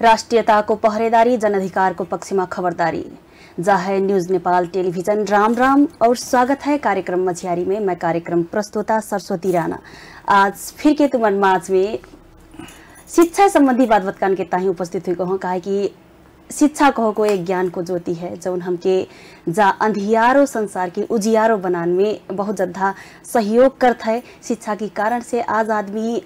राष्ट्रियताको पहरेदारी, जनअधिकारको पक्षमा खबरदारी। जाहे न्यूज नेपाल टेलीविजन। राम राम और स्वागत है कार्यक्रम मझियारी में। मैं कार्यक्रम प्रस्तोता सरस्वती राणा। आज फिर के तुमन माज में शिक्षा संबंधी बात बतकान के ताही उपस्थित हुई कहूँ। कहा कि शिक्षा कहो को एक ज्ञान को ज्योति है जौन हमके जा अंधियारो संसार की उजियारो बनान में बहुत ज़्यादा सहयोग करता है। शिक्षा के कारण से आज आदमी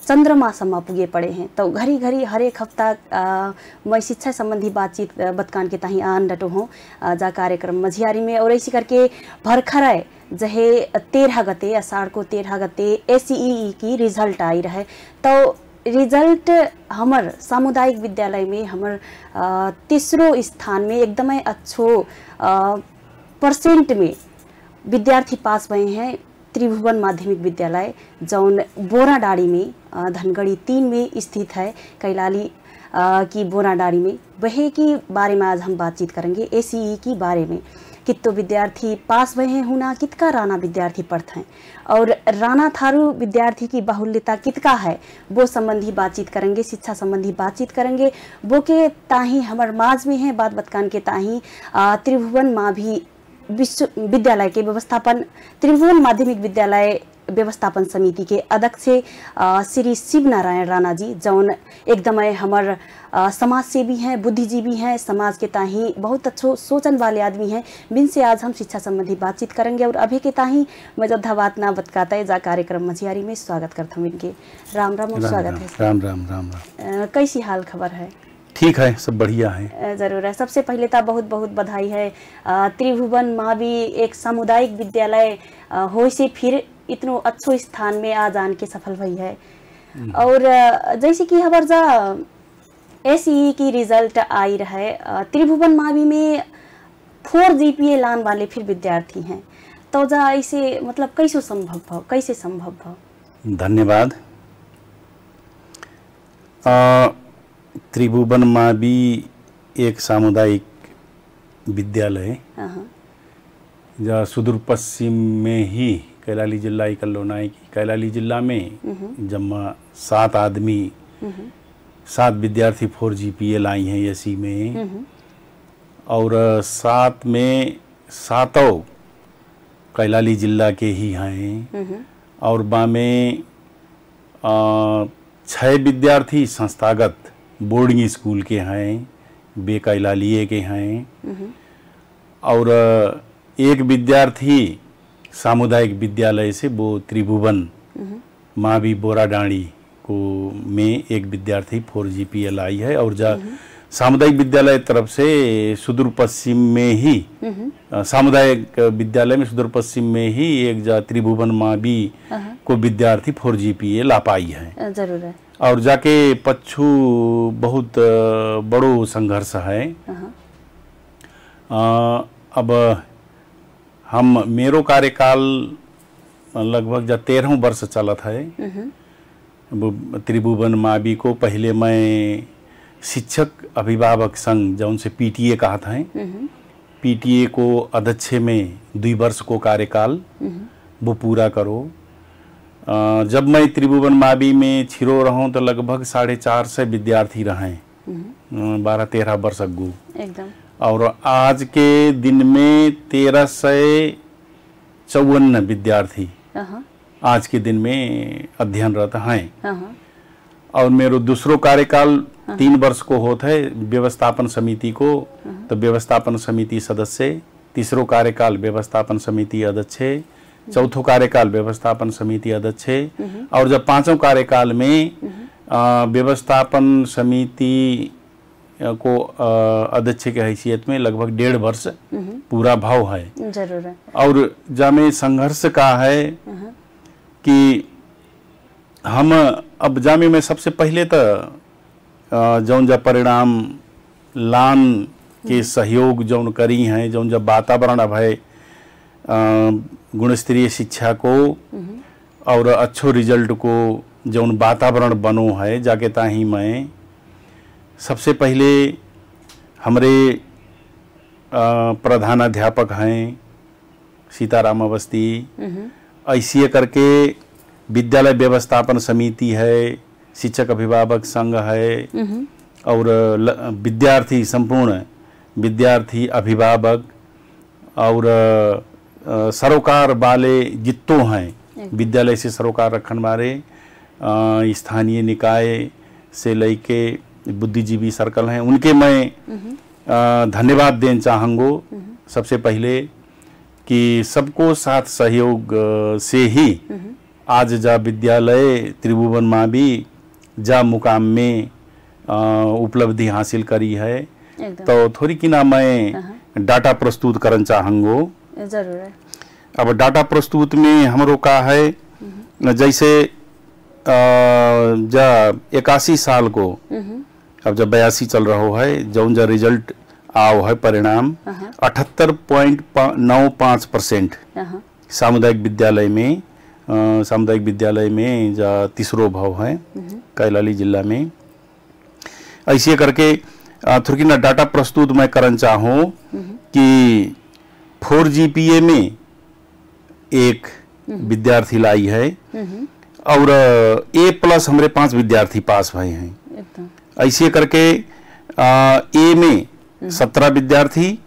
चंद्रमा सम्म पुगे पड़े हैं। तो घड़ी घड़ी हर एक हफ्ता मैं शिक्षा संबंधी बातचीत बतकान के ताही आन डटो हूँ जा कार्यक्रम मझियारी में। और ऐसी करके भरखराए जहे 13 गते अषाढ़ को 13 गते ACEE की रिजल्ट आई रहे। तो रिजल्ट हमर सामुदायिक विद्यालय में हमर तीसरो स्थान में एकदमै अच्छो परसेंट में विद्यार्थी पास भए हैं। त्रिभुवन माध्यमिक विद्यालय जौन बोराडाड़ी में धनगढ़ी 3 में स्थित है, कैलाली की बोराडाड़ी में। वही के बारे में आज हम बातचीत करेंगे। ACEE की बारे में कितो विद्यार्थी पास भए हैं हुना, कितका राणा विद्यार्थी पढ़ते हैं और राणा थारू विद्यार्थी की बाहुल्यता कितका है वो संबंधी बातचीत करेंगे। शिक्षा संबंधी बातचीत करेंगे। वो के ताही हमार माज में है बात बतकान के ताही त्रिभुवन माँ भी विश्वविद्यालय के व्यवस्थापन त्रिभुवन माध्यमिक विद्यालय व्यवस्थापन समिति के अध्यक्ष श्री शिव नारायण राणा जी जौन एकदमै हमर समाज सेवी हैं, बुद्धिजीवी हैं, समाज के ताही बहुत अच्छो सोचन वाले आदमी हैं। बिन से आज हम शिक्षा संबंधी बातचीत करेंगे। और अभी के ताही मैं जब बात ना बतकाता है जा कार्यक्रम मझियारी में स्वागत करता हूँ इनके। राम राम और स्वागत है। राम राम राम राम। कैसी हाल खबर है? ठीक है, सब बढ़िया है। जरूर है। सबसे पहले तो बहुत बहुत बधाई है। त्रिभुवन माँ भी एक सामुदायिक विद्यालय हो से फिर इतनो अच्छो स्थान में आ जान के सफल भई है। और जैसे कि हमार जा ACEE की रिजल्ट आई रहे, त्रिभुवन मावी में 4 GPA लान वाले फिर विद्यार्थी हैं। तो जा ऐसे मतलब कैसे संभव भव? धन्यवाद। त्रिभुवन मावी एक सामुदायिक विद्यालय जहाँ सुदूर पश्चिम में ही कैलाली जिला इकल्लोनाई की कैलाली जिला में जम्मा 7 आदमी 7 विद्यार्थी 4 GPA लाई हैं ACEE में। और 7 में 7 कैलाली जिला के ही हैं। और में 6 विद्यार्थी संस्थागत बोर्डिंग स्कूल के हैं, बे कैलालिए के हैं। और एक विद्यार्थी सामुदायिक विद्यालय से वो त्रिभुवन मावी बोराडाड़ी को में एक विद्यार्थी 4 GPA लाई है। और जा सामुदायिक विद्यालय तरफ से सुदूर पश्चिम में ही सामुदायिक विद्यालय में सुदूर पश्चिम में ही एक जा त्रिभुवन मावी को विद्यार्थी 4 GPA ला पाई है। जरूर है। और जाके पच्छू बहुत बड़ो संघर्ष है। अब हम मेरो कार्यकाल लगभग जा 13 वर्ष चलत है। त्रिभुवन मावी को पहले मैं शिक्षक अभिभावक संघ जौन से PTA कहा था, PTA को अध्यक्ष में 2 वर्ष को कार्यकाल वो पूरा करो। जब मैं त्रिभुवन मावी में छिरो रहूं तो लगभग 450 विद्यार्थी रहे 12-13 वर्ष अगू एकदम। और आज के दिन में 1354 विद्यार्थी आज के दिन में अध्ययनरत हैं। और मेरो दूसरो कार्यकाल 3 वर्ष को होता है व्यवस्थापन समिति को। तो व्यवस्थापन समिति सदस्य, तीसरो कार्यकाल व्यवस्थापन समिति अध्यक्ष, चौथो कार्यकाल व्यवस्थापन समिति अध्यक्ष। और जब 5वें कार्यकाल में व्यवस्थापन समिति को अध्यक्ष की हैसियत में लगभग 1.5 वर्ष पूरा भाव है। जरूर है। और जामे संघर्ष का है कि हम अब जामे में सबसे पहले तो जौन जब परिणाम लान के सहयोग जौन करी हैं, जौन जब वातावरण अब है गुणस्तरीय शिक्षा को और अच्छो रिजल्ट को जौन वातावरण बनो है, जाके ताही मैं सबसे पहले हमारे प्रधानाध्यापक हैं सीताराम अवस्थी, ऐसे करके विद्यालय व्यवस्थापन समिति है, शिक्षक अभिभावक संघ है, और विद्यार्थी, संपूर्ण विद्यार्थी, अभिभावक और सरोकार वाले जितों हैं विद्यालय से सरोकार रखने वाले स्थानीय निकाय से लेके बुद्धिजीवी सर्कल हैं, उनके मैं धन्यवाद देना चाहूँगो। सबसे पहले कि सबको साथ सहयोग से ही आज जा विद्यालय त्रिभुवन में भी जा मुकाम में उपलब्धि हासिल करी है। तो थोड़ी कि ना मैं डाटा प्रस्तुत करना चाहूँगो। जरूर है। अब डाटा प्रस्तुत में हमरो का है, जैसे जा 81 साल को, अब जब 82 चल रहा है, जौन जा रिजल्ट आओ है परिणाम 78.95% सामुदायिक विद्यालय में जा तीसरो भाव है कैलाली जिला में। ऐसे करके थोड़ी ना डाटा प्रस्तुत मैं करना चाहूँ कि 4 GPA में एक विद्यार्थी लाई है और A+ हमारे 5 विद्यार्थी पास भए हैं। ऐसे करके A में 17 विद्यार्थी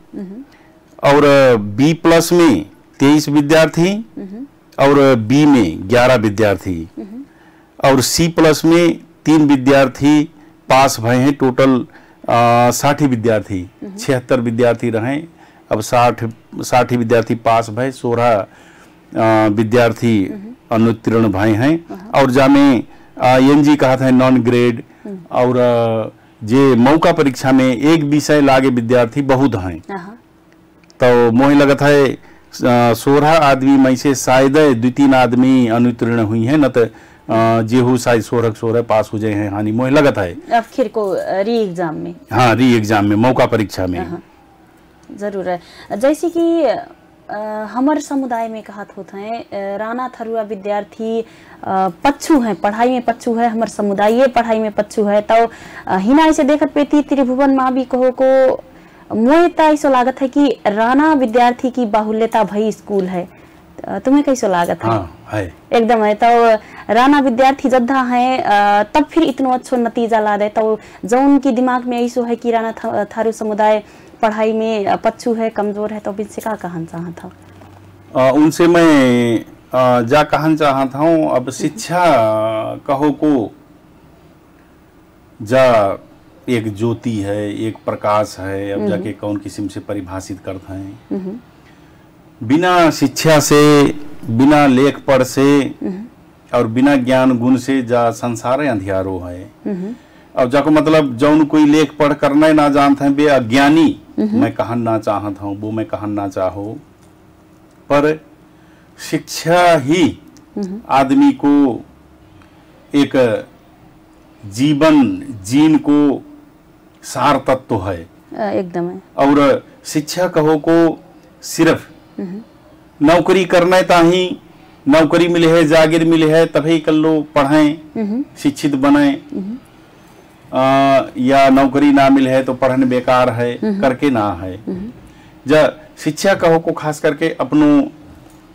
और B+ में 23 विद्यार्थी और B में 11 विद्यार्थी और C+ में 3 विद्यार्थी पास भए हैं। टोटल 60 विद्यार्थी, 76 विद्यार्थी रहे। अब 60 विद्यार्थी पास भए, 16 विद्यार्थी अनुत्तीर्ण भए हैं और जामे NG कहते हैं नॉन ग्रेड, और जे मौका परीक्षा में एक विषय लागे विद्यार्थी बहुत हैं। तो मोहे लगता है 16 आदमी में से शायद 2-3 आदमी अनुत्तीर्ण हुई हैं, न तो जेहू शायद 16 पास हो जाए हैं। हानि मोहे लगता है आखिर को री एग्जाम में, हाँ री एग्जाम में, मौका परीक्षा में। जरूर है। जैसे कि हमारे समुदाय में कहत होते हैं राणा थरुआ विद्यार्थी पच्चू हैं, पढ़ाई में पच्चू है, हमारे समुदाय पढ़ाई में पच्चू है। तो हिना से देखत पेती त्रिभुवन माँ भी कहो को मोए ऐसा लागत है कि राणा विद्यार्थी की बाहुल्यता भई स्कूल है। तुम्हें कैसा लागत है? हाँ, है एकदम है। तो राणा विद्यार्थी जद्दा है तब फिर इतना अच्छा नतीजा ला दे। तो जो उनकी दिमाग में ऐसा है कि राणा थारू समुदाय पढ़ाई में पच्चू है, कमजोर है, तो इनसे क्या कहना चाहता हूँ? उनसे मैं जा कहना चाहता हूँ, अब शिक्षा कहो को जा एक ज्योति है, एक प्रकाश है। अब जाके कौन किस्म से परिभाषित करते हैं। बिना शिक्षा से, बिना लेख पढ़ से और बिना ज्ञान गुण से जा संसार अंधियारो है। और जाको मतलब जौन कोई लेख पढ़ करना ना जानते हैं बे अज्ञानी मैं कहना चाहता हूँ, वो मैं कहना चाहो। पर शिक्षा ही आदमी को एक जीवन जीन को सार तत्व है। एकदम है। और शिक्षा कहो को सिर्फ नौकरी करना ताही नौकरी मिले है, जागीर मिले है तभी कल लो पढ़ें, शिक्षित बने, या नौकरी ना मिले है तो पढ़ने बेकार है करके ना है। जब शिक्षा कहो को खास करके अपनो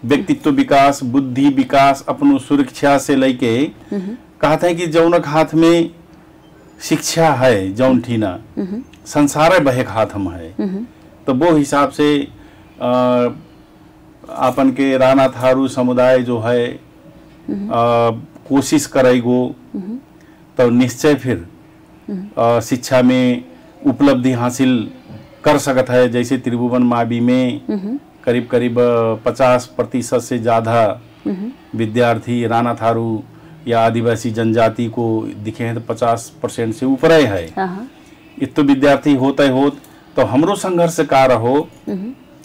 व्यक्तित्व विकास, बुद्धि विकास, अपनो सुरक्षा से लेके कहते हैं कि जौनक हाथ में शिक्षा है, जौन ठीना संसार बहेक हाथ में है। तो वो हिसाब से अपन के राणा थारू समुदाय जो है कोशिश करेगो तो निश्चय फिर शिक्षा में उपलब्धि हासिल कर सकता है। जैसे त्रिभुवन मावी में करीब 50% से ज़्यादा विद्यार्थी राणा थारू या आदिवासी जनजाति को दिखे हैं, तो 50% से ऊपर है। इतो विद्यार्थी होते होत तो हमरो संघर्ष कार हो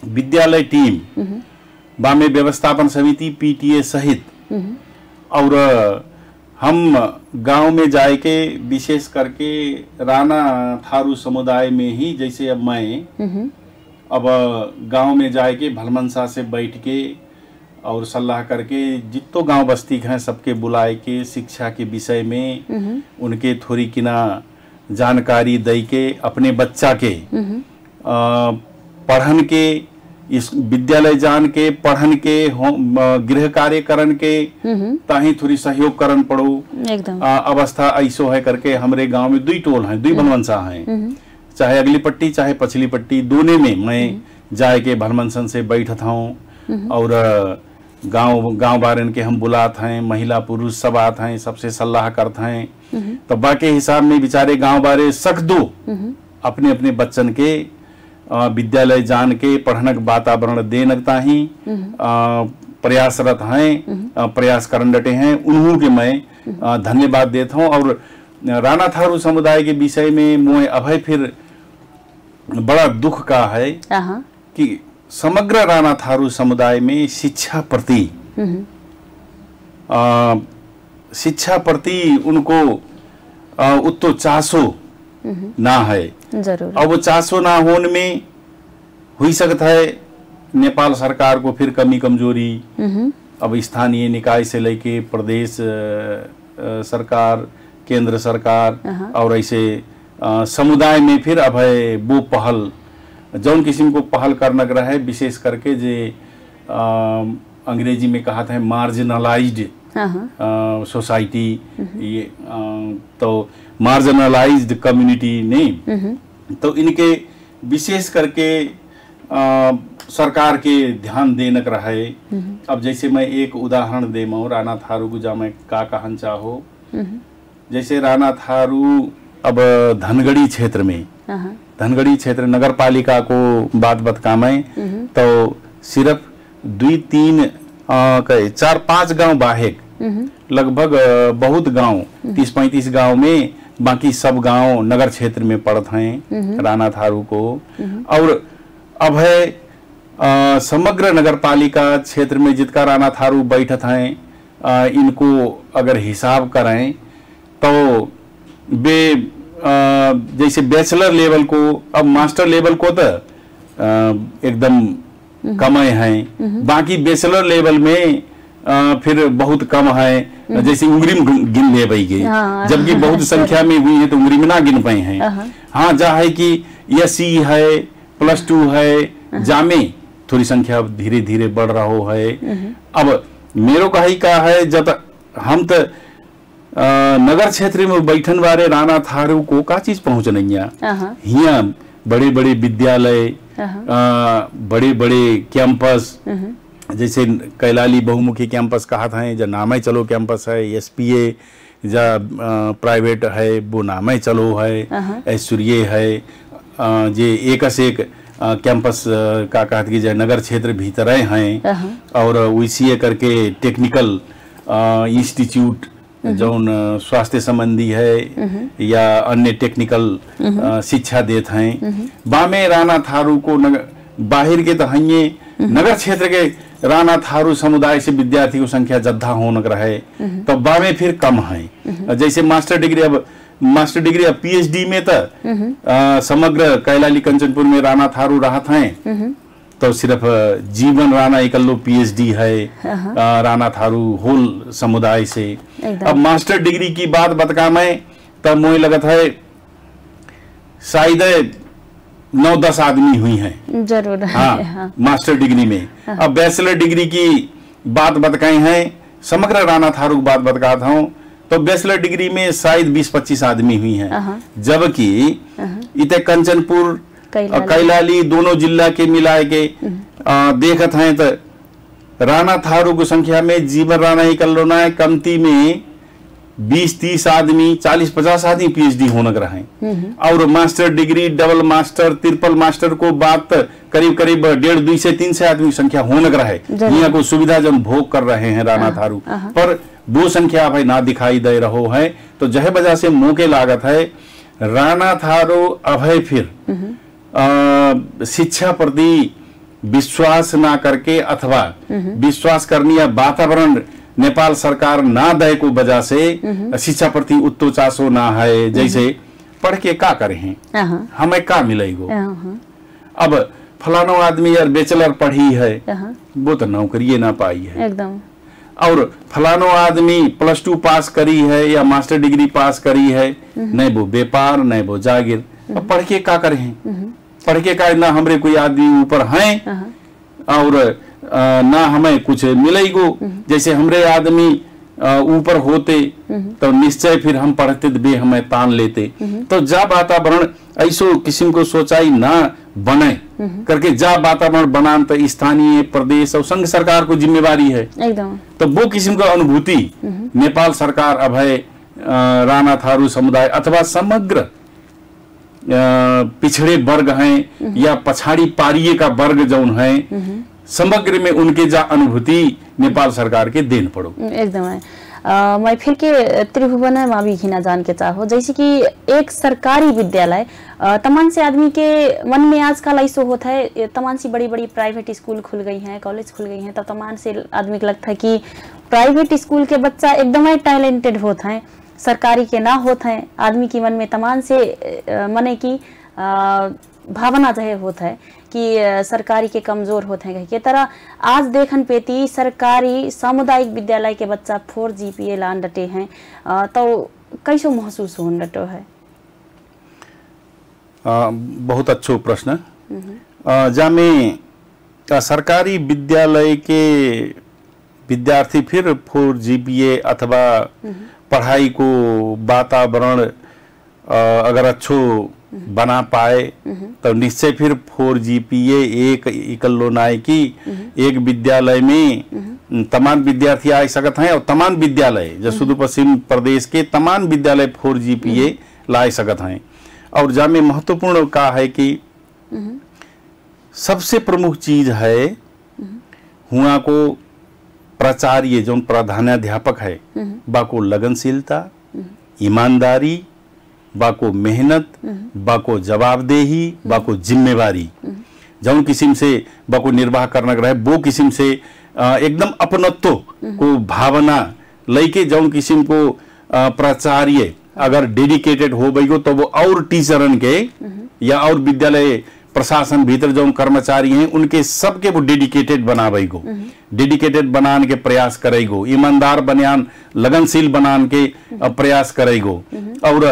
विद्यालय टीम बामे व्यवस्थापन समिति PTA सहित, और हम गांव में जाए के विशेष करके राणा थारू समुदाय में ही, जैसे अब मैं अब गांव में जाए के भलमनसा से बैठ के और सलाह करके जितो गांव बस्ती हैं सबके बुलाए के शिक्षा के विषय में उनके थोड़ी किना जानकारी दे के अपने बच्चा के पढ़न के इस विद्यालय जान के पढ़न के गृह कार्य करन के ताही थोड़ी सहयोग करन पड़ो एकदम अवस्था ऐसो है करके हमरे गांव में 2 टोल हैं, 2 बनवंसा हैं, चाहे अगली पट्टी चाहे पछली पट्टी, दोनों में मैं जाए के भलमनसन से बैठत हूँ और गांव बारन के हम बुलात हैं, महिला पुरुष सब आते हैं, सबसे सलाह करते हैं। तो बाकी हिसाब में बेचारे गांव बारे सख दो अपने अपने बच्चन के विद्यालय जान के पढ़नक वातावरण देनकता ही प्रयासरत हैं, प्रयास करन डटे हैं। उन्हों के मैं धन्यवाद देता हूँ। और राणा थारू समुदाय के विषय में मोए अभय फिर बड़ा दुख का है कि समग्र राणा थारू समुदाय में शिक्षा प्रति उनको उतो चासो ना है। जरूर। अब वो चासो ना होने में हुई सकता है नेपाल सरकार को फिर कमी कमजोरी, अब स्थानीय निकाय से लेके प्रदेश सरकार, केंद्र सरकार और ऐसे समुदाय में फिर अब है वो पहल जौन किस्म को पहल करना रहे, विशेष करके जे अंग्रेजी में कहा था मार्जिनलाइज्ड सोसाइटी, ये तो मार्जिनलाइज्ड कम्युनिटी ने तो इनके विशेष करके सरकार के ध्यान देनक रहे। अब जैसे मैं एक उदाहरण दे मो राणा थारू को जा मैं का कहन चाहो, जैसे राणा थारू अब धनगढ़ी क्षेत्र में, धनगढ़ी क्षेत्र नगर पालिका को बात बतामें तो सिर्फ 2-3 4-5 गांव बाहेक लगभग बहुत गांव 30-35 गांव में, बाकी सब गांव नगर क्षेत्र में पड़ते हैं राणा थारू को। और अब है समग्र नगर पालिका क्षेत्र में जितका राणा थारू बैठत हैं, इनको अगर हिसाब करें तो बे जैसे बैचलर लेवल को, अब मास्टर लेवल को तो एकदम कम हैं, बाकी बैचलर लेवल में फिर बहुत कम है, जैसे उंगली में गिन ले पाई गई, जबकि बहुत संख्या में हुई है तो उंगली में ना गिन पाए हैं। हाँ जा है कि एससी है, +2 है, जामे थोड़ी संख्या धीरे धीरे बढ़ रहा है। अब मेरो कही का है जब हम तो नगर क्षेत्र में बैठन वाले राणा थारू को का चीज पहुंच नहीं है, यहाँ बड़े बड़े विद्यालय, बड़े बड़े कैंपस, जैसे कैलाली बहुमुखी कैंपस कहा था, जो नामे चलो कैंपस है, SPA जा प्राइवेट है वो नामे चलो है, ऐश्वर्य है, जे एक से एक कैंपस का कहत की जाए नगर क्षेत्र भीतर हैं। और वैसे करके टेक्निकल इंस्टीट्यूट जौन स्वास्थ्य संबंधी है या अन्य टेक्निकल शिक्षा देते हैं, बामे राणा थारू को बाहर के तहैये नगर क्षेत्र के राणा थारू समुदाय से विद्यार्थी की संख्या जद्दा होने रहे तो बामे फिर कम है। जैसे मास्टर डिग्री अब PhD में तो समग्र कैलाली कंचनपुर में राणा थारू रहत हैं, तो सिर्फ जीवन राणा इकल्लो PhD है राणा थारू होल समुदाय से। अब मास्टर डिग्री की बात बतका मैं तब मुझे लगता है शायद 9-10 आदमी हुई हैं जरूर। हाँ, मास्टर डिग्री में। अब बैचलर डिग्री की बात बतकाई हैं, समग्र राणा थारू की बात बतकाता हूँ तो बैचलर डिग्री में शायद 20-25 आदमी हुई हैं, जबकि इतने कंचनपुर कैलाली दोनों जिला के मिलाए के देखत हैं तो राणा थारू की संख्या में जीवन राणा ही कल रोना है कमती में 20-30 आदमी, 40-50 आदमी PhD होने रहे। और master degree, double master, triple master को बात करीब 1.5-2 से 3 से आदमी संख्या होने रहे। यहाँ को सुविधा जब भोग कर रहे हैं राणा थारू, पर वो संख्या भाई ना दिखाई दे रहो है। तो जह वजह से मौके लागत है राणा थारू अभय फिर शिक्षा प्रति विश्वास ना करके अथवा विश्वास करनी या वातावरण नेपाल सरकार ना दे को वजह से शिक्षा प्रति उतो चासो ना है। जैसे पढ़ के का करे हैं, हमें का मिलेगो। अब फलानो आदमी यार बैचलर पढ़ी है वो तो नौकरी ना पाई है एकदम, और फलानो आदमी +2 पास करी है या मास्टर डिग्री पास करी है, नहीं वो व्यापार नहीं वो जागीर। अब पढ़ के का करे हैं, पढ़ के का ना हमरे कोई आदमी ऊपर हैं और ना हमें कुछ मिलेगो। जैसे हमरे आदमी ऊपर होते तो निश्चय फिर हम पढ़ते भी हमें तान लेते। तो जा वातावरण ऐसो किस्म को सोचाई ना बने करके जा वातावरण बनान तो स्थानीय प्रदेश और संघ सरकार को जिम्मेवारी है एकदम। तो वो किस्म का अनुभूति नेपाल सरकार अभय राणा थारू समुदाय अथवा समग्र पिछड़े वर्ग हैं या पछाड़ी पारिये का वर्ग जौन है समग्र में उनके जा अनुभूति नेपाल सरकार के देन पड़ो एकदम है। मैं फिर के त्रिभुवन मावी घिना जान के चाहो जैसे कि एक सरकारी विद्यालय तमाम से आदमी के मन में आजकल ऐसा होता है, तमाम सी बड़ी बड़ी प्राइवेट स्कूल खुल गई हैं, कॉलेज खुल गई हैं, तब तमाम से आदमी को लगता है कि प्राइवेट स्कूल के बच्चा एकदम ही टैलेंटेड होता है, सरकारी के ना होता है। आदमी की मन में तमाम से मने की भावना जो होता है कि सरकारी के कमजोर होते हैं के तरह आज देखन पेती सरकारी सामुदायिक विद्यालय के बच्चा 4 GPA लान डटे हैं तो कैसो महसूस होन डटो है? बहुत अच्छा प्रश्न। जामे सरकारी विद्यालय के विद्यार्थी फिर 4 GPA अथवा पढ़ाई को वातावरण अगर अच्छो बना पाए तो निश्चय फिर 4 GPA एक इकल्लो नाय की एक विद्यालय में तमाम विद्यार्थी आ सकत हैं और तमाम विद्यालय जो सुदूर पश्चिम प्रदेश के तमाम विद्यालय 4 GPA ला सकत हैं। और जामे महत्वपूर्ण का है कि सबसे प्रमुख चीज है हुआ को प्राचार्य जो प्रधानाध्यापक है बाको लगनशीलता, ईमानदारी, बाको मेहनत, बाको जवाबदेही, बाको जिम्मेवारी जौन किस्म से बाको निर्वाह करना रहे वो किस्म से एकदम अपनत्व को भावना लेके जौन किस्म को प्राचार्य अगर डेडिकेटेड हो गई तो वो और टीचरन के या और विद्यालय प्रशासन भीतर जो कर्मचारी हैं उनके सबके वो डेडिकेटेड बनावेगो, डेडिकेटेड बनाने के प्रयास करेगो, ईमानदार बनियान लगनशील बनाने के प्रयास करेगो। और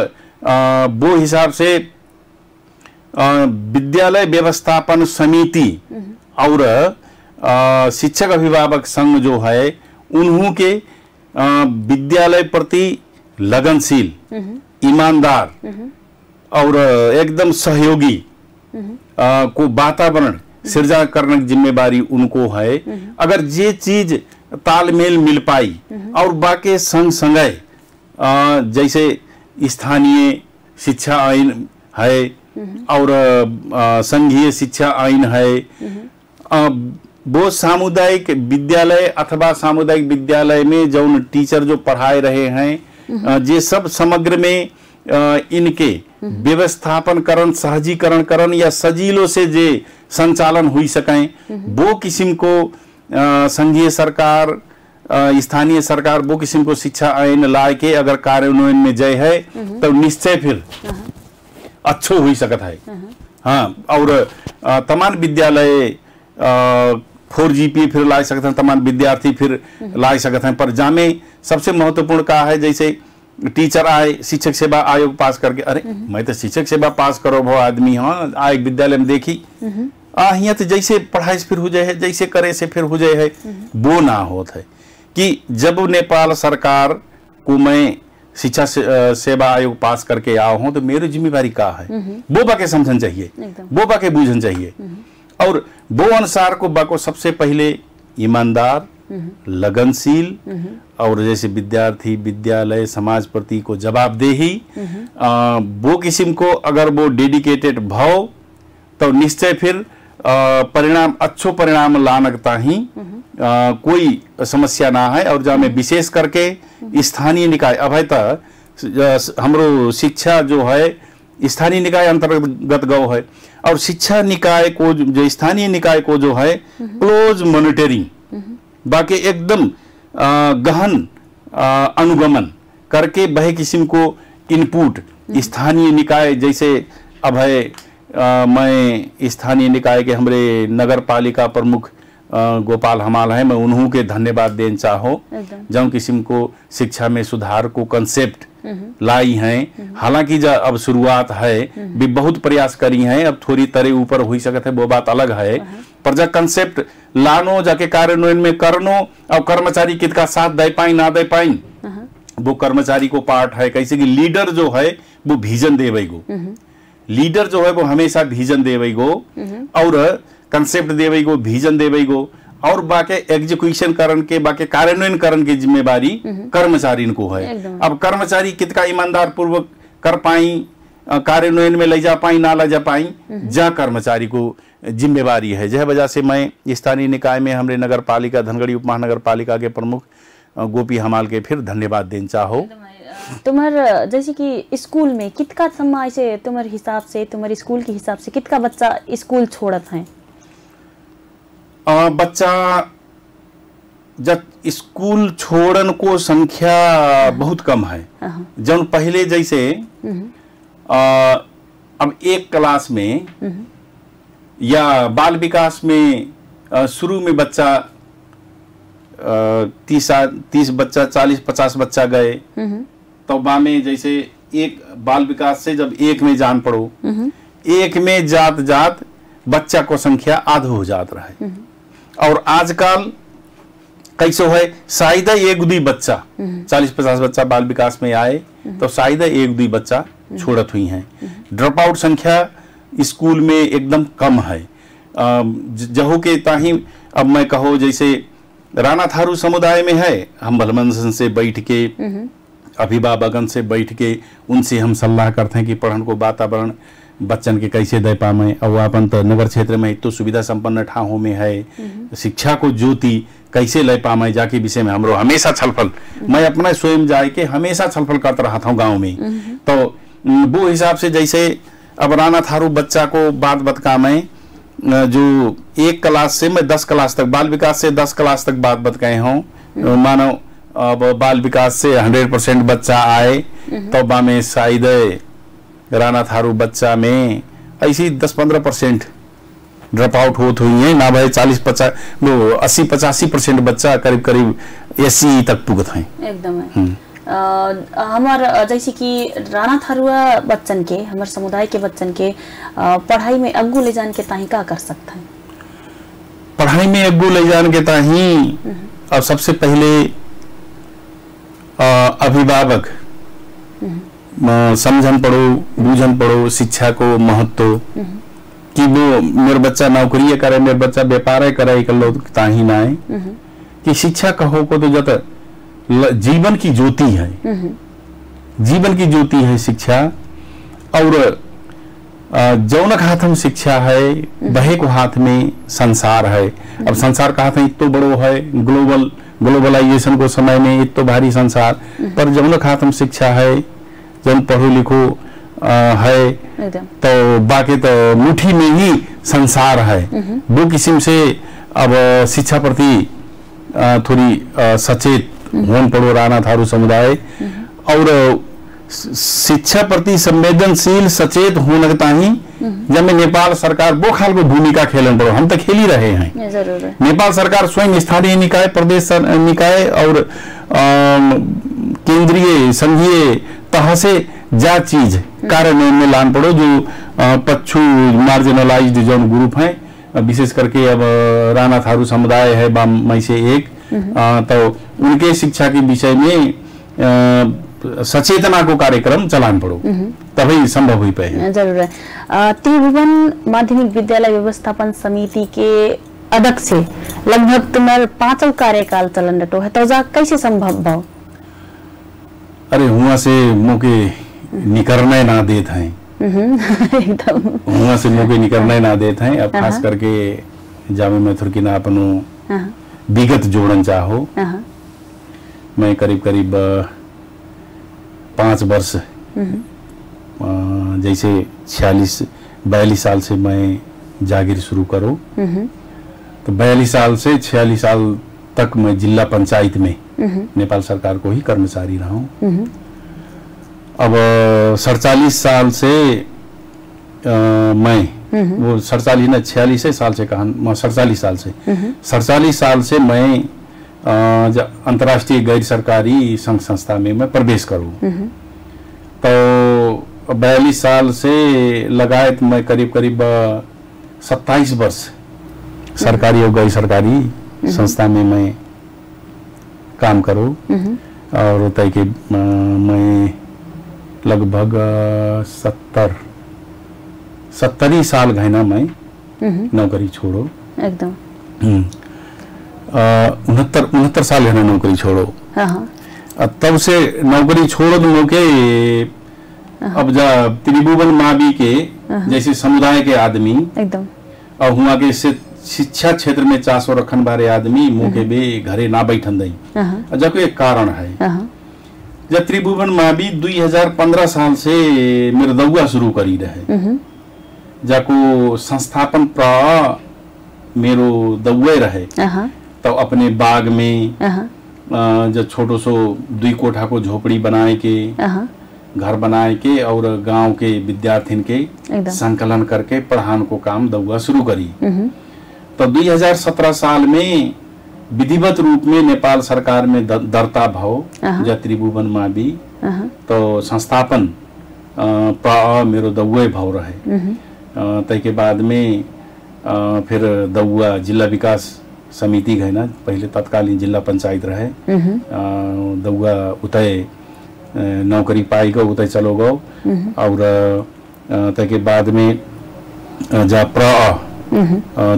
वो हिसाब से विद्यालय व्यवस्थापन समिति और शिक्षक अभिभावक संघ जो है उन्हों के विद्यालय प्रति लगनशील, ईमानदार और एकदम सहयोगी को वातावरण सृजा करने की जिम्मेवारी उनको है। अगर ये चीज तालमेल मिल पाई और बाकी संग संगय जैसे स्थानीय शिक्षा आइन है और संघीय शिक्षा आइन है, वो सामुदायिक विद्यालय अथवा सामुदायिक विद्यालय में जो टीचर जो पढ़ाए रहे हैं ये सब समग्र में इनके व्यवस्थापन करण, सहजीकरण करण या सजीलो से जे संचालन हुई सकें वो किस्म को संघीय सरकार, स्थानीय सरकार वो किस्म को शिक्षा आइन लाए के अगर कार्यान्वयन में जय है तो निश्चय फिर अच्छो हुई सकता है। हाँ, और तमाम विद्यालय 4 GPA फिर ला सकते हैं, तमाम विद्यार्थी फिर ला सकते हैं। पर जामे सबसे महत्वपूर्ण का है जैसे टीचर आए शिक्षक सेवा आयोग पास करके, अरे मैं तो शिक्षक सेवा पास करो भो आदमी, हाँ आए विद्यालय में देखी यहाँ तो जैसे पढ़ाई से फिर हो जाए है, जैसे करे से फिर हो जाए है, वो ना होता है कि जब नेपाल सरकार को मैं शिक्षा सेवा आयोग पास करके आओ हूं तो मेरी जिम्मेवारी का है वो बाके समझन चाहिए, वो बाके बूझन चाहिए। और वो अनुसार को बाको सबसे पहले ईमानदार, लगनशील और जैसे विद्यार्थी, विद्यालय, समाज प्रति को जवाबदेही वो किस्म को अगर वो डेडिकेटेड भाव तो निश्चय फिर परिणाम अच्छो परिणाम लानकता ही कोई समस्या ना है। और जहाँ में विशेष करके स्थानीय निकाय अभय तक हमरो शिक्षा जो है स्थानीय निकाय अंतर्गत गौ है और शिक्षा निकाय को जो स्थानीय निकाय को जो है क्लोज मॉनिटरिंग बाकी एकदम गहन अनुगमन करके वह किस्म को इनपुट स्थानीय निकाय जैसे अभय मैं स्थानीय निकाय के हमारे नगर पालिका प्रमुख गोपाल हमाल है, मैं उन्हों के धन्यवाद देना चाहो जब किस्म को शिक्षा में सुधार को कंसेप्ट लाई हैं। हालांकि जब अब शुरुआत है भी बहुत प्रयास करी हैं, अब थोड़ी तरह ऊपर हुई सकते है वो बात अलग है, पर जब कंसेप्ट लानो जाके कार्यान्वयन में करनो और कर्मचारी कितना साथ दे पाई ना दे पाई वो कर्मचारी को पार्ट है। कैसे कि लीडर जो है वो विजन देवेगो, लीडर जो है वो हमेशा विजन देवेगो और कंसेप्ट देवेगो, विजन देवेगो और बाकी एग्जीक्यूशन करन के बाकी कार्यान्वयन करन की जिम्मेवारी कर्मचारी को है। अब कर्मचारी कितना ईमानदार पूर्वक कर पाई, कार्यान्वयन में ले जा पाई ना ले जा पाई, जा कर्मचारी को जिम्मेवारी है। जह वजह से मैं स्थानीय निकाय में हमारे नगर पालिका धनगढ़ी उप महानगर पालिका के प्रमुख गोपी हमाल के फिर धन्यवाद देना चाहो। तुम्हार जैसे कि स्कूल में कितना समय से तुम्हारे हिसाब से, तुम्हारे स्कूल के हिसाब से कितना बच्चा स्कूल छोड़त है? बच्चा जब स्कूल छोड़न को संख्या बहुत कम है। जब पहले जैसे अब एक क्लास में या बाल विकास में शुरू में बच्चा 30 बच्चा 40-50 बच्चा गए, तो बा में जैसे एक बाल विकास से जब एक में जान पड़ो, एक में जात जात बच्चा को संख्या आधा हो जात रहा है। और आजकल कैसे है शायद एक दुई बच्चा 40-50 बच्चा बाल विकास में आए तो शायद एक दुई बच्चा छोड़त हुई हैं। ड्रॉप आउट संख्या स्कूल में एकदम कम है। जहो के ताही अब मैं कहो जैसे राणा थारू समुदाय में है, हम भलमन से बैठ के अभिभावकन से बैठ के उनसे हम सलाह करते हैं कि पढ़न को वातावरण बच्चन के कैसे दे पाए। और अपन तो नगर क्षेत्र में तो सुविधा संपन्न ठाहों में है, शिक्षा को ज्योति कैसे ले पाए जाके विषय में हमरो हमेशा छलफल, मैं अपना स्वयं जाए के हमेशा छलफल करता रहा था गाँव में। तो वो हिसाब से जैसे अब राणा थारू बच्चा को बात बतका मैं जो एक क्लास से मैं 10 क्लास तक बाल विकास से 10 क्लास तक बात बतकाए हूँ। मानो अब बाल विकास से 100% बच्चा आए तो बा में शायद राणा थारू बच्चा में ऐसी 10-15% ड्रॉप आउट होत हुई है ना भाई। 40-50 वो 80-85% बच्चा करीब करीब 80 तक पुगत हैं एकदम। हमार जैसे कि राणा थारुआ बच्चन के हमारे समुदाय के बच्चन के पढ़ाई में अग्गू ले जान के ताही का कर सकता है? पढ़ाई में अग्गू ले जान के ताही अब सबसे पहले अभिभावक समझन पड़ो, बूझन पड़ो शिक्षा को महत्व कि वो मेरे बच्चा नौकरी करे, मेरे बच्चा व्यापार करे कर लो ताही ना है कि शिक्षा कहो को तो जत जीवन की ज्योति है, जीवन की ज्योति है शिक्षा। और जौनक हाथ में शिक्षा है वहे को हाथ में संसार है। अब संसार का हाथ में इतो बड़ो है, ग्लोबलाइजेशन को समय में इतो भारी संसार, पर जौनक हाथ में शिक्षा है, जौन पढ़ो लिखो है तो बाकी तो मुट्ठी में ही संसार है। वो किस्म से अब शिक्षा प्रति थोड़ी सचेत होन पड़ो राणा थारू समुदाय और शिक्षा प्रति संवेदनशील सचेत होने ताही जब में नेपाल सरकार वो खाल को भूमिका खेलन पड़ो। हम तो खेल ही रहे हैं, जरूर है। नेपाल सरकार स्वयं स्थानीय निकाय, प्रदेश निकाय और केंद्रीय संघीय तह से जा चीज कार्यान्वयन में लान पड़ो जो पच्छू मार्जिनलाइज्ड जो ग्रुप है, विशेष करके अब राणा थारू समुदाय है बाम में से एक, तो उनके शिक्षा के विषय में सचेतना को कार्यक्रम चलान पड़ो तभी संभव हुई पाए। जरूर है। त्रिभुवन माध्यमिक विद्यालय व्यवस्थापन समिति के अध्यक्ष से लगभग तुम्हारे 5वां कार्यकाल चलन रटो है, तो जा कैसे संभव भाव? अरे हुआ से मौके निकलने ना देते हैं एकदम हुआ से मौके निकलने ना देते हैं। अब खास करके जामे में थोड़ी ना अपनो विगत जोड़न चाहो। मैं करीब करीब 5 वर्ष जैसे 46-42 साल से मैं जागीर शुरू करो, तो 42 साल से 46 साल तक मैं जिला पंचायत में नेपाल सरकार को ही कर्मचारी रहा हूँ। अब 47 साल से मैं वो 47 ना 46 साल से कहा 47 साल से मैं अंतर्राष्ट्रीय गैर सरकारी संघ संस्था में मैं प्रवेश करूँ। तो 42 साल से लगाए तो मैं करीब करीब 27 वर्ष सरकारी और गैर सरकारी संस्था में मैं काम करूँ और तय के मैं लगभग 70 साल घैना मैं नौकरी छोड़ो एकदम 69 साल घैना नौकरी छोड़ो। तब से नौकरी छोड़ो तो के अब जा त्रिभुवन मावी के जैसे समुदाय के आदमी एकदम और हुआ के शिक्षा क्षेत्र में चासो रखन बारे आदमी मुके बे घरे ना बैठन दई जब एक कारण है जब त्रिभुवन मावी 2015 साल से मृदौआ शुरू करी रहे जाको संस्थापन मेरो दौए रहे तो अपने बाग में जब छोटो सो 2 कोठा को झोपड़ी बनाए के घर बनाए के और गांव के विद्यार्थिन के संकलन करके पढ़ान को काम दौआ शुरू करी। तो 2017 साल में विधिवत रूप में नेपाल सरकार में दर्ता भाव जब त्रिभुवन मावी तो संस्थापन मेरो दौए भाव रहे। तय के बाद में फिर दौआ जिला विकास समिति गए ना पहले तत्कालीन जिला पंचायत रहे दौआ उतय नौकरी पाई गो उतय चलो गो और तय के बाद में जा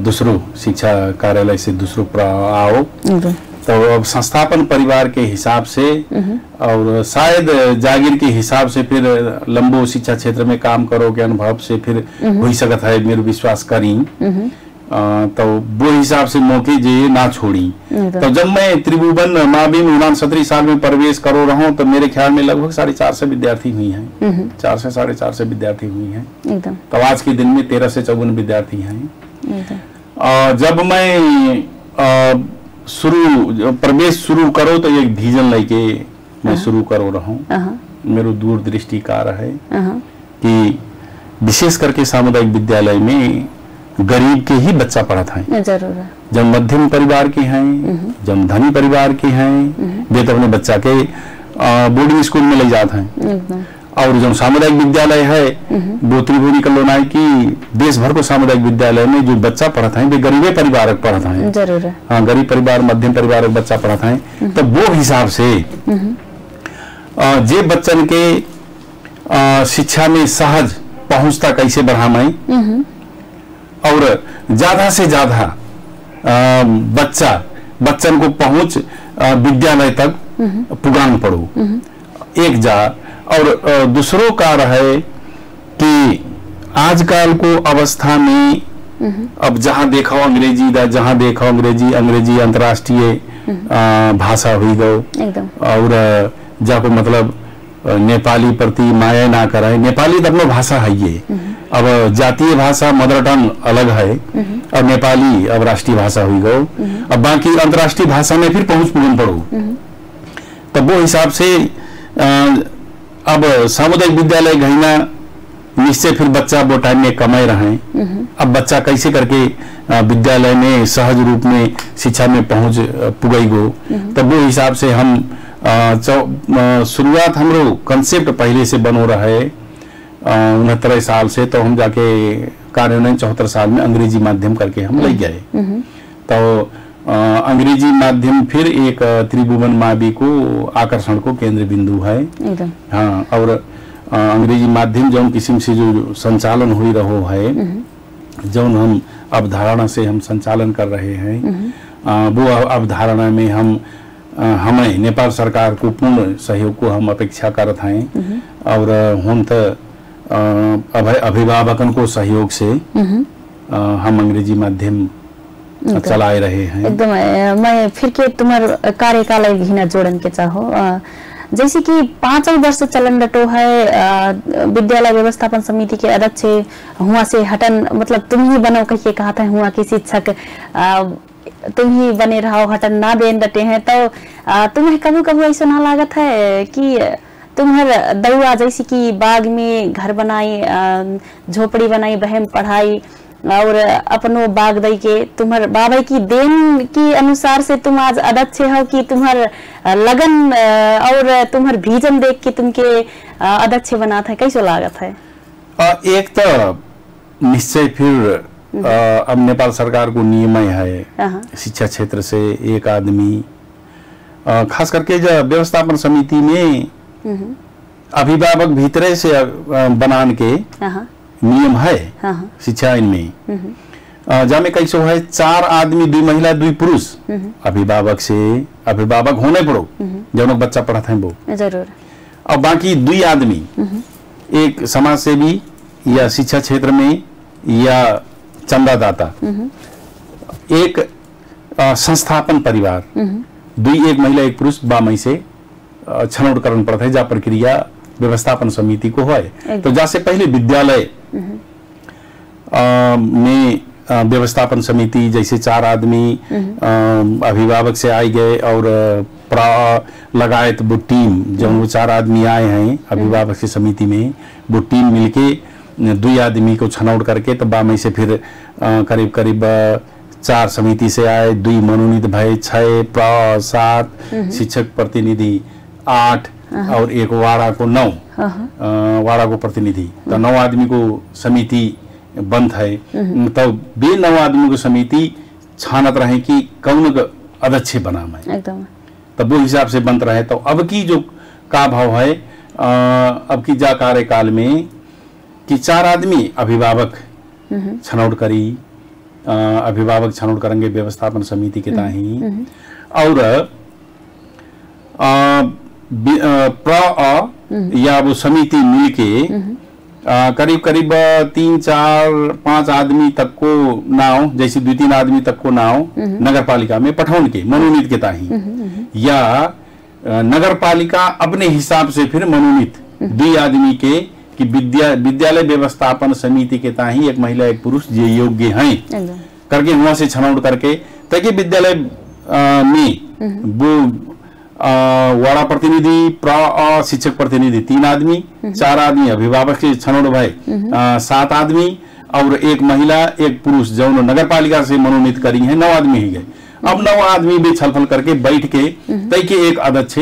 दूसरो शिक्षा कार्यालय से दूसरो आओ तो अब संस्थापन परिवार के हिसाब से और शायद जागीर के हिसाब से फिर लंबो शिक्षा क्षेत्र में काम करो के अनुभव से फिर हो सकता है मेरे विश्वास करी तो वो हिसाब से मौके जे ना छोड़ी। तो जब मैं त्रिभुवन मावी में 69 साल में प्रवेश करो रहा हूँ तो मेरे ख्याल में लगभग 450 विद्यार्थी हुई हैं 400 से 450 विद्यार्थी हुई हैं। तो आज के दिन में 13 से 54 विद्यार्थी हैं। जब मैं प्रवेश शुरू करो तो एक विजन लेके मैं शुरू करो रहा हूँ। मेरे दूरदृष्टि कार्य है कि विशेष करके सामुदायिक विद्यालय में गरीब के ही बच्चा पढ़ता है। जरूर जब मध्यम परिवार के हैं जब धनी परिवार के हैं वे तो अपने बच्चा के बोर्डिंग स्कूल में ले जाते हैं और जो सामुदायिक विद्यालय है वो त्रिभुवनी कलोनाई की देश भर को सामुदायिक विद्यालय में जो बच्चा पढ़ता है वे गरीबे परिवार पढ़ता है। जरूर हाँ गरीब परिवार मध्यम परिवार बच्चा पढ़ता है तो वो हिसाब से जे बच्चन के शिक्षा में सहज पहुंचता कैसे बढ़ाएं और ज्यादा से ज्यादा बच्चन को पहुंच विद्यालय तक पुगान पड़ो एक जा और दूसरों का है कि आजकल को अवस्था में अब जहां देखो अंग्रेजी अंतर्राष्ट्रीय भाषा हुई गो और जाको मतलब नेपाली प्रति माया ना कराए। नेपाली तो अपना भाषा है ये अब जातीय भाषा मदर टंग अलग है और नेपाली अब राष्ट्रीय भाषा हुई गो अब बाकी अंतर्राष्ट्रीय भाषा में फिर पहुंच पुगन पड़ो तो वो हिसाब से अब सामुदायिक विद्यालय घैना निश्चय फिर बच्चा वो टाइम में कमाए रहे। अब बच्चा कैसे करके विद्यालय में सहज रूप में शिक्षा में पहुंच पुगई गो तो वो हिसाब से हम शुरुआत हमरो कंसेप्ट पहले से बनो रहा है 69 साल से तो हम जाके कार्यान्वयन 74 साल में अंग्रेजी माध्यम करके हम ले गए। तो अंग्रेजी माध्यम फिर एक त्रिभुवन मावी को आकर्षण को केंद्र बिंदु है। हाँ और अंग्रेजी माध्यम जो किस्म से जो संचालन हुई रहो है जो हम अवधारणा से हम संचालन कर रहे हैं वो अवधारणा में हमें नेपाल सरकार को पूर्ण सहयोग को हम अपेक्षा करते हैं और हम तो अभिभावकों को सहयोग से हम अंग्रेजी माध्यम चलाए रहे हैं। एकदम मैं फिर के तुम्हारे कार्यकाल घिना जोड़न के चाहो जैसे कि 5 वर्ष चलन रटो है विद्यालय व्यवस्थापन समिति के अध्यक्ष हुआ से हटन मतलब तुम ही बनो कह कहा था हुआ की शिक्षक तुम ही बने रहो हटन ना देन डटे हैं तो तुम्हें कभी कभी ऐसा ना लागत है कि तुम्हारे दौआ जैसे कि बाग में घर बनाई झोपड़ी बनाई बहन पढ़ाई और अपनो बाग दई के तुम्हारे बाबा की देन के अनुसार से तुम आज अध्यक्ष हो कि तुम्हार लगन और तुम्हार विजन देख के तुमके अध्यक्ष बना था कैसे लागत है? एक तो निश्चय फिर अब नेपाल सरकार को नियम है शिक्षा क्षेत्र से एक आदमी, खास करके जो व्यवस्थापन समिति में अभिभावक भीतरे से बनान के नियम है शिक्षा आइन में, जहाँ में कैसे है 4 आदमी 2 महिला 2 पुरुष अभिभावक से अभिभावक होने पड़ो जब बच्चा पढ़ा था वो जरूर, और बाकी 2 आदमी एक समाज सेवी या शिक्षा क्षेत्र में या चंदादाता, एक संस्थापन परिवार 2 एक महिला 1 पुरुष बामई से छनौट करना पड़ता है, जहाँ प्रक्रिया व्यवस्थापन समिति को है। तो जैसे पहले विद्यालय में व्यवस्थापन समिति जैसे 4 आदमी अभिभावक से आए गए और लगायत वो टीम, जब वो 4 आदमी आए हैं अभिभावक की समिति में, वो टीम मिलके 2 आदमी को छनौट करके तो बामई से फिर करीब करीब 4 समिति से आए, 2 मनोनीत भय, 6 7 शिक्षक प्रतिनिधि 8 और एक वाड़ा को 9 वाड़ा को प्रतिनिधि, तो 9 आदमी को समिति बंद है। तो बे 9 आदमी को समिति छानत रहे कि कौन अध्यक्ष बना है एकदम, तब वो हिसाब से बनत रहे। तो अब की जो का भाव है अब की जा कार्यकाल में कि 4 आदमी अभिभावक छनौट करी, अभिभावक छनौट करेंगे व्यवस्थापन समिति के ताही, और या वो समिति मिलके करीब करीब 3 4 5 आदमी तक को नाव, जैसे 2-3 आदमी तक को नाव नगर पालिका में पठाउन के मनोनीत के ताही, या नगर पालिका अपने हिसाब से फिर मनोनीत 2 आदमी के कि विद्यालय व्यवस्थापन समिति के ताही एक महिला 1 पुरुष जो योग्य हैं करके वहां से छनौट करके, ताकि विद्यालय में वो वाड़ा प्रतिनिधि शिक्षक प्रतिनिधि 3 आदमी, 4 आदमी अभिभावक से छनौट भय 7 आदमी और एक महिला 1 पुरुष जो नगर पालिका से मनोनीत करी है 9 आदमी ही गए। अब 9 आदमी भी छलफल करके बैठ के तय के एक अध्यक्ष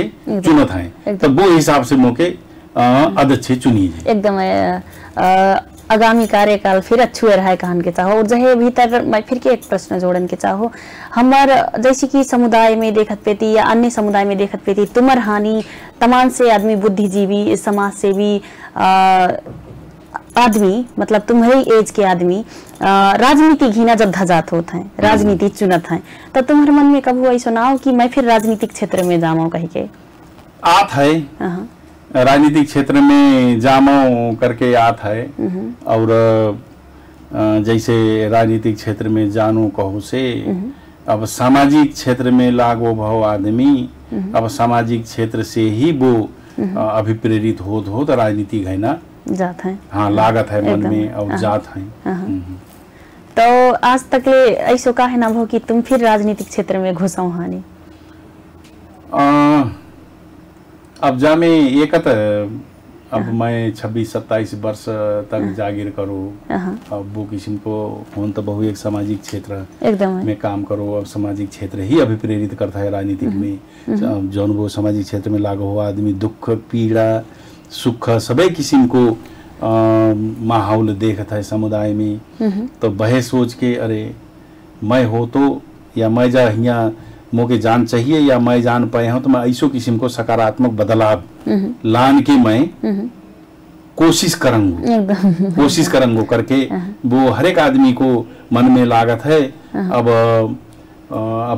चुनत है, तो वो हिसाब से मौके अध्यक्ष चुनी है एकदम। आगामी कार्यकाल फिर अच्छु रहा कहन के चाहो, और जहे भीतर मैं फिर के एक प्रश्न जोड़न के चाहो, हमार जैसे कि समुदाय में देखत पेती या अन्य समुदाय में देखत पेती तुमर हानि तमाम से आदमी बुद्धिजीवी समाज सेवी आदमी, मतलब तुम्हारी एज के आदमी राजनीति घीना जब धजात होता है, राजनीति चुनत है, तो तुम्हारे मन में कब ऐसा ना हो कि मैं फिर राजनीतिक क्षेत्र में जाऊँ कही के आत है, राजनीतिक क्षेत्र में जामो करके आत है, और जैसे राजनीतिक क्षेत्र में जानो कहो से अब सामाजिक क्षेत्र में लागो भाव आदमी अब सामाजिक क्षेत्र से ही वो अभिप्रेरित हो तो राजनीति घैना जात है, हाँ लागत है मन में और जात है। तो आज तक ले ऐसो का है ना भो कि तुम फिर राजनीतिक क्षेत्र में घुसाओ हानि? अब जा में एकत अब मैं 26-27 वर्ष तक जागीर करो, अब वो किस्म को होन तो बहु एक सामाजिक क्षेत्र में काम करो, अब सामाजिक क्षेत्र ही अभिप्रेरित करता है राजनीतिक में, जौन वो सामाजिक क्षेत्र में लागू हुआ आदमी दुख पीड़ा सुख सभी किस्म को माहौल देखता है समुदाय में, तो वह सोच के अरे मैं हो तो या मैं जा यहाँ मोके जान चाहिए या मैं जान पाए हूँ, तो मैं ऐसो किस्म को सकारात्मक बदलाव लान के मैं कोशिश करूँगा करके वो हर एक आदमी को मन में लागत है। अब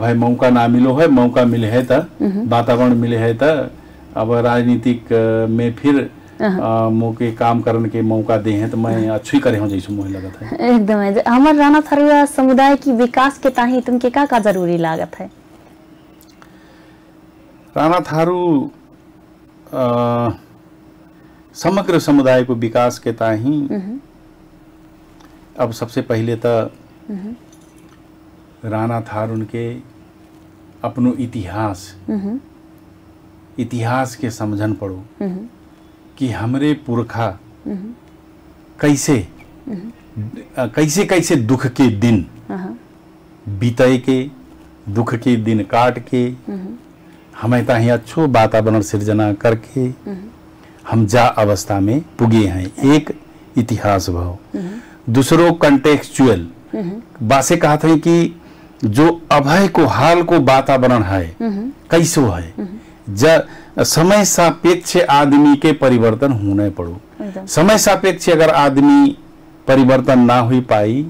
है मौका ना मिलो है, मौका मिले है तो वातावरण मिले है तो अब राजनीतिक में फिर मौके काम करने के मौका दे हैं तो मैं अच्छी करे हूँ जैसे मुझे लगता है एकदम। हमारे राणा थारू समुदाय की विकास के ताही तुमके का जरूरी लागत है? राणा थारू समग्र समुदाय को विकास के ताही अब सबसे पहले तो राणा थारून के अपनो इतिहास के समझन पड़ो कि हमरे पुरखा कैसे दुख के दिन बीते के, दुख के दिन काट के हमें ताही अच्छो वातावरण सृजना करके हम जा अवस्था में पुगे हैं। एक इतिहास भाव, दूसरो कंटेक्चुअल बासे कहते हैं कि जो अभय को हाल को वातावरण है कैसो है, समय सापेक्ष आदमी के परिवर्तन होने पड़ो। समय सापेक्ष अगर आदमी परिवर्तन ना हुई पाई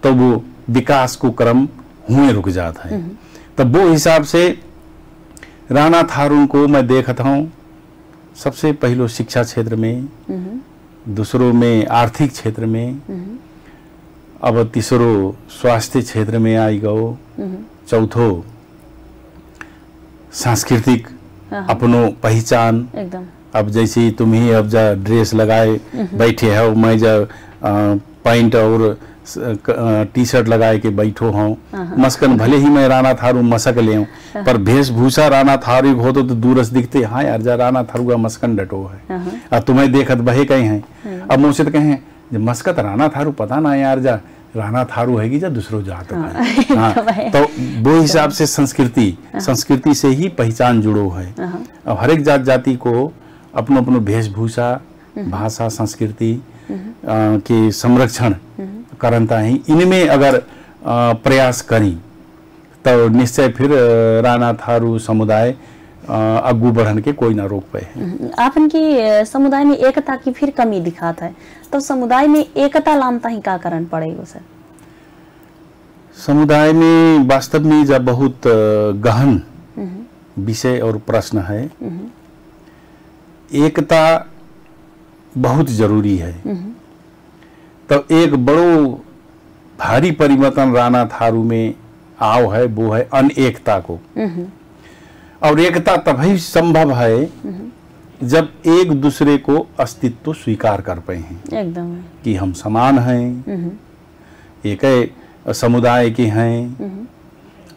तो वो विकास को क्रम हुए रुक जाता है। तब वो हिसाब से राणा थारू को मैं देखता हूँ सबसे पहले शिक्षा क्षेत्र में, दूसरों में आर्थिक क्षेत्र में, अब तीसरो स्वास्थ्य क्षेत्र में आई गयो, चौथो सांस्कृतिक अपनो पहचान। एकदम अब जैसे तुम ही अब जा ड्रेस लगाए बैठे हो, मैं जब पैंट और टी शर्ट लगाए के बैठो हूँ, मस्कन भले ही मैं राणा थारू मसक ले हूँ, पर वेशभूषा राणा थारू हो तो दूरस दिखते हाँ यार जा राणा थारू का मस्कन डटो है। अब तुम्हें देखत बहे कहीं हैं, अब मुझसे तो कहें जब मस्कत राणा थारू पता ना यार जा राणा थारू है कि जा दूसरो जात है। हाँ, तो वो हिसाब से संस्कृति से ही पहचान जुड़ो है। अब हर एक जात जाति को अपनो अपनो वेशभूषा, भाषा, संस्कृति के संरक्षण करता ही इनमें अगर प्रयास करी तो निश्चय फिर राणा थारू समुदाय अग्गू बढ़न के कोई ना रोक पाए। आपन की समुदाय में एकता की फिर कमी दिखाता है, तो समुदाय में एकता लानता ही का कारण पड़ेगा सर? समुदाय में वास्तव में जब बहुत गहन विषय और प्रश्न है। एकता बहुत जरूरी है। तो एक बड़ो भारी परिवर्तन राणा थारू में आओ है, वो है अनेकता को। और एकता तभी संभव है जब एक दूसरे को अस्तित्व स्वीकार कर पाए हैं एकदम कि हम समान हैं, एक समुदाय के हैं,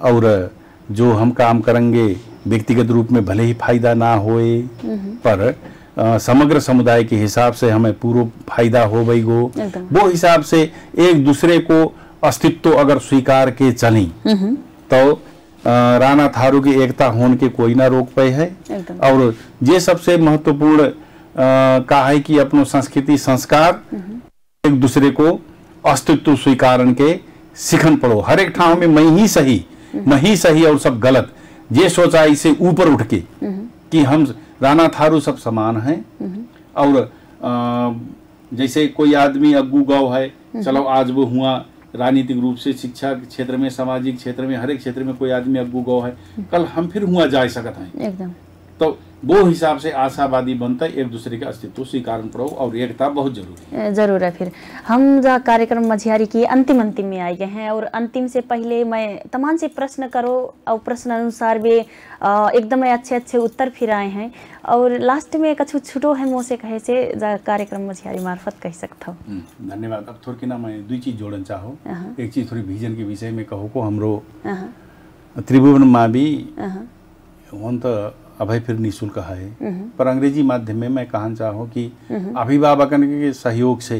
और जो हम काम करेंगे व्यक्तिगत रूप में भले ही फायदा ना होए, पर समग्र समुदाय के हिसाब से हमें पूरा फायदा हो गई गो। वो हिसाब से एक दूसरे को अस्तित्व अगर स्वीकार के चली तो राणा थारू की एकता होने के कोई ना रोक पाए है। और ये सबसे महत्वपूर्ण का है कि अपनो संस्कृति संस्कार एक दूसरे को अस्तित्व स्वीकार के सीखन पड़ो। हर एक ठाव में मैं ही सही और सब गलत, ये सोचाई से ऊपर उठ के कि हम राणा थारू सब समान हैं। और जैसे कोई आदमी अग्गू गाँव है, चलो आज वो हुआ राजनीतिक रूप से, शिक्षा क्षेत्र में, सामाजिक क्षेत्र में, हर एक क्षेत्र में कोई आदमी अग्गू गाँव है, कल हम फिर हुआ जा सकते हैं एकदम। तो वो हिसाब से आशावादी बनता है, एक दूसरे के अस्तित्व स्वीकार करो और एकता बहुत जरूर है। फिर हम जा कार्यक्रम मझियारी की अंतिम में आ गए हैं, और अंतिम से पहले मैं तमाम से प्रश्न करो और प्रश्न अनुसार भी एकदम अच्छे उत्तर फिर आए हैं, और लास्ट में कछु छुटो है मुँह से कहे से जा कार्यक्रम मझियारी मार्फत कह सकता हूँ। धन्यवाद। अब थोड़ी ना मैं दो चीज जोड़ना चाहो। एक चीज थोड़ी विजन के विषय में कहो को हमरो त्रिभुवन माँ भी तो अभय फिर निःशुल्क है, पर अंग्रेजी माध्यम में मैं कहना चाहूँ कि अभिभावकन के सहयोग से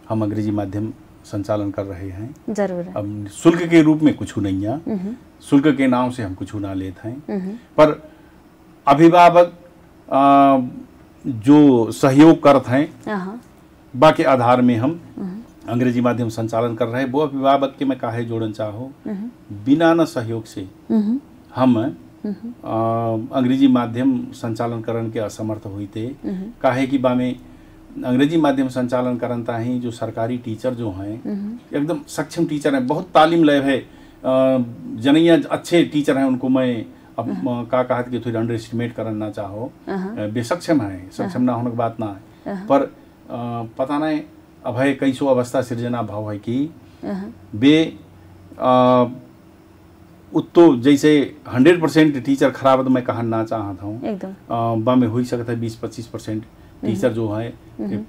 हम अंग्रेजी माध्यम संचालन कर रहे हैं। जरूर। अब शुल्क के रूप में कुछ नहीं है, शुल्क के नाम से हम कुछ ना लेते हैं, पर अभिभावक जो सहयोग करते हैं बाकी आधार में हम अंग्रेजी माध्यम संचालन कर रहे हैं। वो अभिभावक के मैं काहे जोड़ना चाहूँ, बिना न सहयोग से हम अंग्रेजी माध्यम संचालन करन के असमर्थ हुई थे। काहे कि बामे अंग्रेजी माध्यम संचालन करता ही जो सरकारी टीचर जो हैं एकदम सक्षम टीचर हैं, बहुत तालीम लय है, जनैया अच्छे टीचर हैं, उनको मैं अब का कहत कि थोड़ी अंडर एस्टिमेट करना चाहो, बेसक्षम है, सक्षम ना होने की बात ना है, पर पता नहीं अभय कैसो अवस्था सृजना भाव है कि बे उत्तो जैसे 100% टीचर खराब तो मैं कहना चाहता हूँ, बा में हो सकता है 20-25% टीचर जो है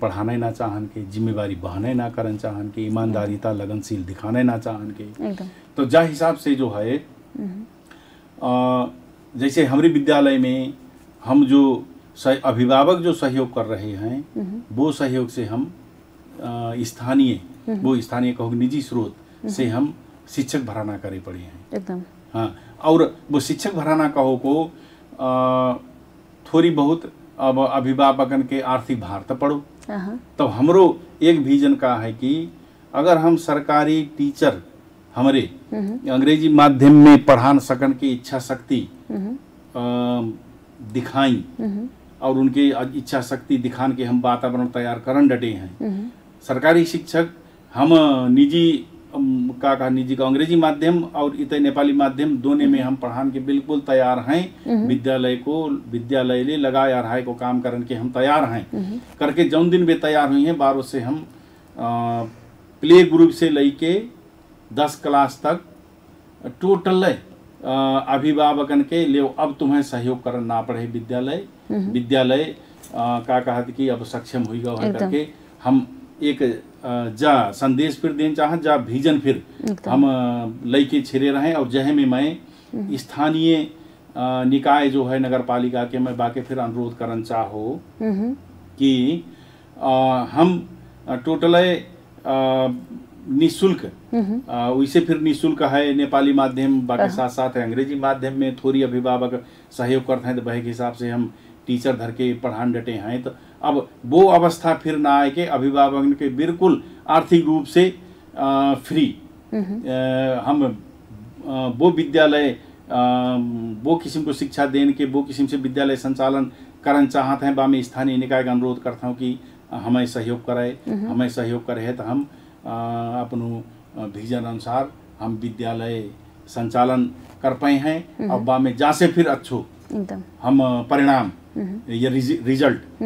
पढ़ाना ही ना चाहन के, जिम्मेवारी बहाने ना करन चाहन के, ईमानदारीता लगनशील दिखाने ना चाहन के। तो जा हिसाब से जो है जैसे हमारे विद्यालय में हम जो अभिभावक जो सहयोग कर रहे हैं, वो सहयोग से हम स्थानीय कहो निजी स्रोत से हम शिक्षक भराना करे पड़े हैं एकदम। हाँ, और वो शिक्षक भराना कहो को थोड़ी बहुत अब अभिभावकन के आर्थिक भार तो पड़ो। तो हमरो एक विजन का है कि अगर हम सरकारी टीचर हमारे अंग्रेजी माध्यम में पढ़ा सकन की इच्छा शक्ति दिखाई और उनके इच्छा शक्ति दिखाने के हम वातावरण तैयार करन डटे हैं। सरकारी शिक्षक हम निजी का निजी का अंग्रेजी माध्यम और इतने नेपाली माध्यम दोनों में हम पढ़ाने के बिल्कुल तैयार हैं। विद्यालय ले लगाया रहा को काम करने के हम तैयार हैं। करके जौन दिन वे तैयार हुई हैं 12 से हम प्ले ग्रुप से लेके 10 क्लास तक टोटल अभिभावकन के लिए अब तुम्हें सहयोग करना ना पड़े। विद्यालय का कहत कि अब सक्षम हुई गो है करके हम एक जा संदेश फिर देना चाहत जा विजन फिर हम लेके छिरे रहे। और जहे में मैं स्थानीय निकाय जो है नगर पालिका के मैं बाकी फिर अनुरोध करना चाहो कि हम टोटल निःशुल्क वैसे फिर निःशुल्क है नेपाली माध्यम बाकी साथ साथ है अंग्रेजी माध्यम में थोड़ी अभिभावक सहयोग करते हैं तो वह के हिसाब से हम टीचर धर के पढ़ान डटे हैं। तो अब वो अवस्था फिर ना आए के अभिभावक के बिल्कुल आर्थिक रूप से फ्री हम वो विद्यालय वो किस्म को शिक्षा देने के वो किस्म से विद्यालय संचालन करना चाहते हैं। बा में स्थानीय निकाय का अनुरोध करता हूँ कि हमें सहयोग कराए। हमें सहयोग करे तो हम अपनो विजन अनुसार हम विद्यालय संचालन कर पाए हैं। और बा में जा से फिर अच्छो हम परिणाम ये रिजल्ट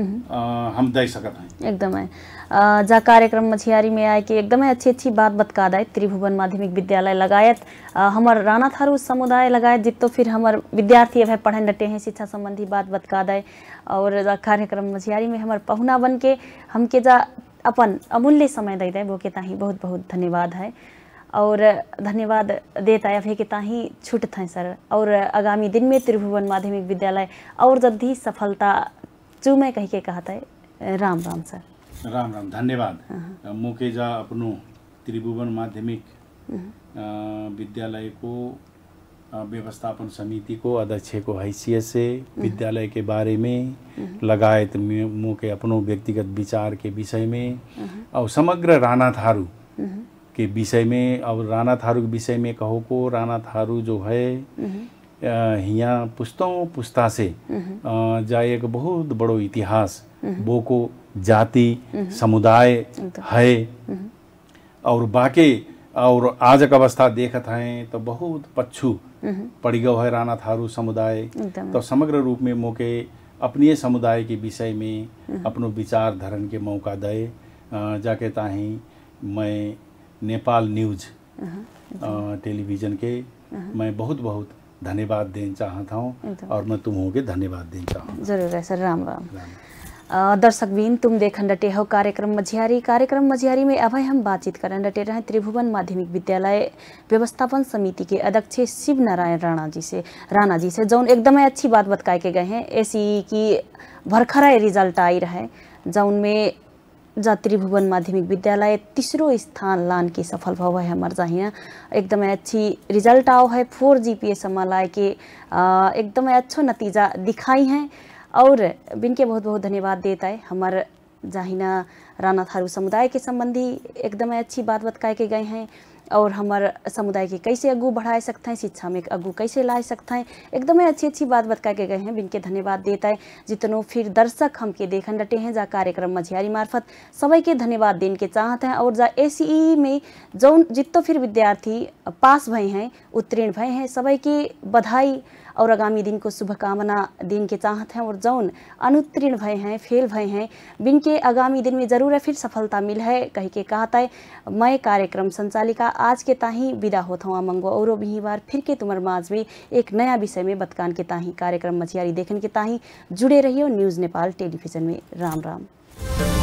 हम दे सकत हैं। एकदम है जा कार्यक्रम मछियारी में आए कि एकदम अच्छी बात बतका दाए त्रिभुवन माध्यमिक विद्यालय लगायत हमार राणा थारू समुदाय लगायत जितो फिर हमार विद्यार्थी अब पढ़े डटे हैं शिक्षा संबंधी बात बतका दाए। और कार्यक्रम मछियारी में हमार पहुना बन के हमके जा अपन अमूल्य समय दे दे वो के ताही बहुत बहुत धन्यवाद है। और धन्यवाद देता है कि ताही छूटत हैं सर। और आगामी दिन में त्रिभुवन माध्यमिक विद्यालय और जल्दी सफलता चूमे कही के कहता है। राम राम सर। राम राम धन्यवाद। मुके जा अपनो त्रिभुवन माध्यमिक विद्यालय को व्यवस्थापन समिति को अध्यक्ष को हैसियत से विद्यालय के बारे में लगायत मुके अपनो व्यक्तिगत विचार के विषय में और समग्र राणा थारू के विषय में और राणा थारू के विषय में कहो को राणा थारू जो है यहाँ पुस्तों पुस्ता से जा एक बहुत बड़ो इतिहास वो को जाति समुदाय है। और बाकी और आज का अवस्था देखत हैं तो बहुत पच्छू पड़ गयो है राणा थारू समुदाय। तो समग्र रूप में मोके अपने समुदाय के विषय में अपनो विचार धरन के मौका दे जाके ताही मैं नेपाल न्यूज टेलीविजन के मैं बहुत बहुत धन्यवाद देना चाहता हूँ। और मैं तुम्हों के धन्यवाद देना चाहूँ। जरूर है सर। राम राम। दर्शक बीन तुम देखन डटे हो कार्यक्रम मझियारी में अब हम बातचीत करन डटे रहे त्रिभुवन माध्यमिक विद्यालय व्यवस्थापन समिति के अध्यक्ष शिव नारायण राणा जी से जौन एकदम अच्छी बात बताए के गए हैं। ऐसी की भरखरा रिजल्ट आई रहे जौन में जा त्रिभुवन माध्यमिक विद्यालय तीसरो स्थान लान के सफल भव है। हमार जहाँ एकदम अच्छी रिजल्ट आओ है 4 GPA सम्मा लाए के एकदम अच्छा नतीजा दिखाई हैं। और बिनके बहुत बहुत धन्यवाद देता है। हमार जाहिना राणा थारू समुदाय के संबंधी एकदम अच्छी बात बताए के गए हैं। और हमार समुदाय के कैसे अगू बढ़ा सकते हैं शिक्षा में अगू कैसे ला सकते हैं एकदम अच्छी बात बता के गए हैं। बिनके धन्यवाद देता है। जितनों फिर दर्शक हमके देखन डटे हैं जा कार्यक्रम मझियारी मार्फत सभी के धन्यवाद देने के चाहते हैं। और जा ACE में जौन जितो फिर विद्यार्थी पास भए हैं उत्तीर्ण भए हैं सभी की बधाई और आगामी दिन को शुभकामना दिन के चाहते हैं। और जौन अनुत्तीर्ण भए हैं फेल भए हैं बिनके आगामी दिन में जरूर फिर सफलता मिल है कही के कहता है। मैं कार्यक्रम संचालिका आज के ताही विदा होता हूँ मंगो और भी बार फिर के तुम्हार माज में एक नया विषय में बतकान के ताही कार्यक्रम मछियारी देखने के ताही जुड़े रहियो न्यूज़ नेपाल टेलीविजन में। राम राम।